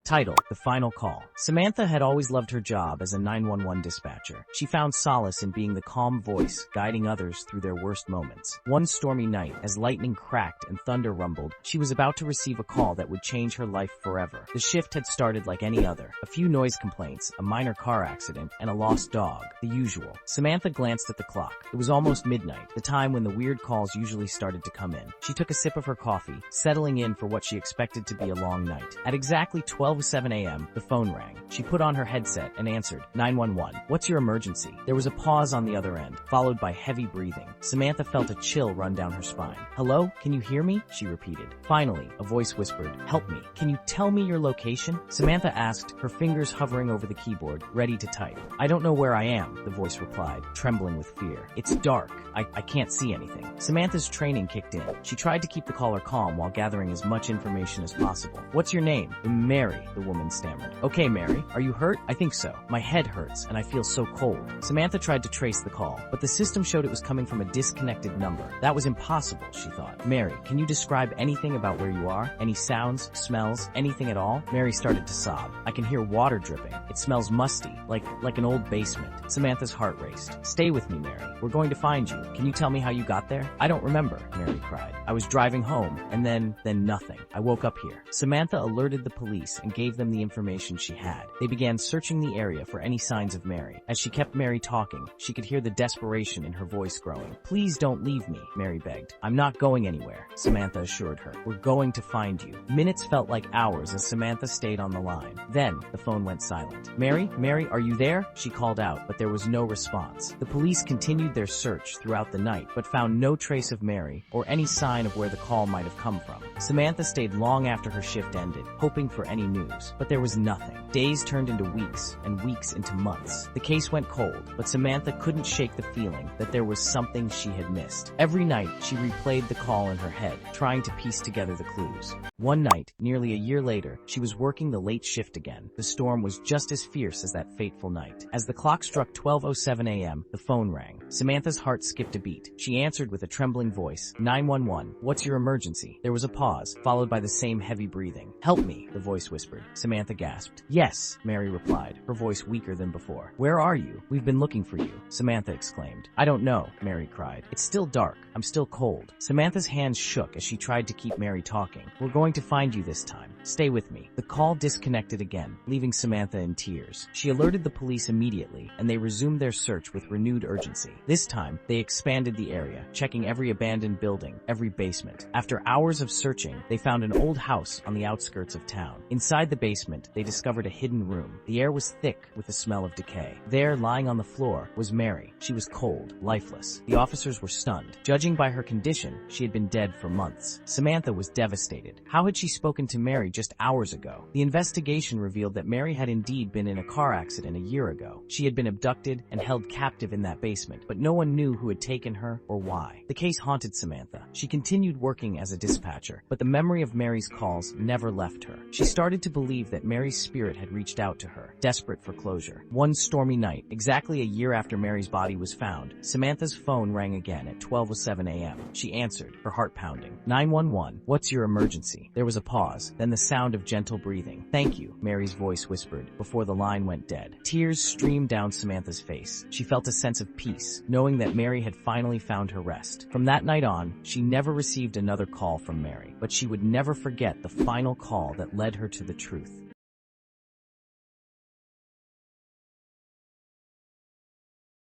Title: The Final Call. Samantha had always loved her job as a 911 dispatcher. She found solace in being the calm voice guiding others through their worst moments. One stormy night, as lightning cracked and thunder rumbled, she was about to receive a call that would change her life forever. The shift had started like any other. A few noise complaints, a minor car accident, and a lost dog. The usual. Samantha glanced at the clock. It was almost midnight, the time when the weird calls usually started to come in. She took a sip of her coffee, settling in for what she expected to be a long night. At exactly 12:07 a.m., the phone rang. She put on her headset and answered, 911. What's your emergency? There was a pause on the other end, followed by heavy breathing. Samantha felt a chill run down her spine. Hello? Can you hear me? She repeated. Finally, a voice whispered, help me. Can you tell me your location? Samantha asked, her fingers hovering over the keyboard, ready to type. I don't know where I am, the voice replied, trembling with fear. It's dark. I can't see anything. Samantha's training kicked in. She tried to keep the caller calm while gathering as much information as possible. What's your name? Mary, the woman stammered. Okay, Mary. Are you hurt? I think so. My head hurts, and I feel so cold. Samantha tried to trace the call, but the system showed it was coming from a disconnected number. That was impossible, she thought. Mary, can you describe anything about where you are? Any sounds, smells, anything at all? Mary started to sob. I can hear water dripping. It smells musty, like an old basement. Samantha's heart raced. Stay with me, Mary. We're going to find you. Can you tell me how you got there? I don't remember, Mary cried. I was driving home, and then nothing. I woke up here. Samantha alerted the police and gave them the information she had. They began searching the area for any signs of Mary. As she kept Mary talking, she could hear the desperation in her voice growing. Please don't leave me, Mary begged. I'm not going anywhere, Samantha assured her. We're going to find you. Minutes felt like hours as Samantha stayed on the line. Then, the phone went silent. Mary, are you there? She called out, but there was no response. The police continued their search throughout the night, but found no trace of Mary or any sign of where the call might have come from. Samantha stayed long after her shift ended, hoping for any news, but there was nothing. Days turned into weeks, and weeks into months. The case went cold, but Samantha couldn't shake the feeling that there was something she had missed. Every night, she replayed the call in her head, trying to piece together the clues. One night, nearly a year later, she was working the late shift again. The storm was just as fierce as that fateful night. As the clock struck 12:07 a.m., the phone rang. Samantha's heart skipped a beat. She answered with a trembling voice, 911, what's your emergency? There was a pause, followed by the same heavy breathing. Help me, the voice whispered. Samantha gasped. Yes, Mary replied, her voice weaker than before. Where are you? We've been looking for you, Samantha exclaimed. I don't know, Mary cried. It's still dark. I'm still cold. Samantha's hands shook as she tried to keep Mary talking. We're going to find you this time. Stay with me. The call disconnected again, leaving Samantha in tears. She alerted the police immediately, and they resumed their search with renewed urgency. This time, they expanded the area, checking every abandoned building, every basement. After hours of searching, they found an old house on the outskirts of town. Inside the basement, they discovered a hidden room. The air was thick with the smell of decay. There, lying on the floor, was Mary. She was cold, lifeless. The officers were stunned. Judging by her condition, she had been dead for months. Samantha was devastated. How had she spoken to Mary just hours ago? The investigation revealed that Mary had indeed been in a car accident a year ago. She had been abducted and held captive in that basement, but no one knew who had taken her or why. The case haunted Samantha. She continued working as a dispatcher, but the memory of Mary's calls never left her. She started to believe that Mary's spirit had reached out to her, desperate for closure. One stormy night, exactly a year after Mary's body was found, Samantha's phone rang again at 12:07 a.m. She answered, her heart pounding. 911, what's your emergency? There was a pause, then the sound of gentle breathing. Thank you, Mary's voice whispered, before the line went dead. Tears streamed down Samantha's face. She felt a sense of peace, knowing that Mary had finally found her rest. From that night on, she never received another call from Mary, but she would never forget the final call that led her to the truth.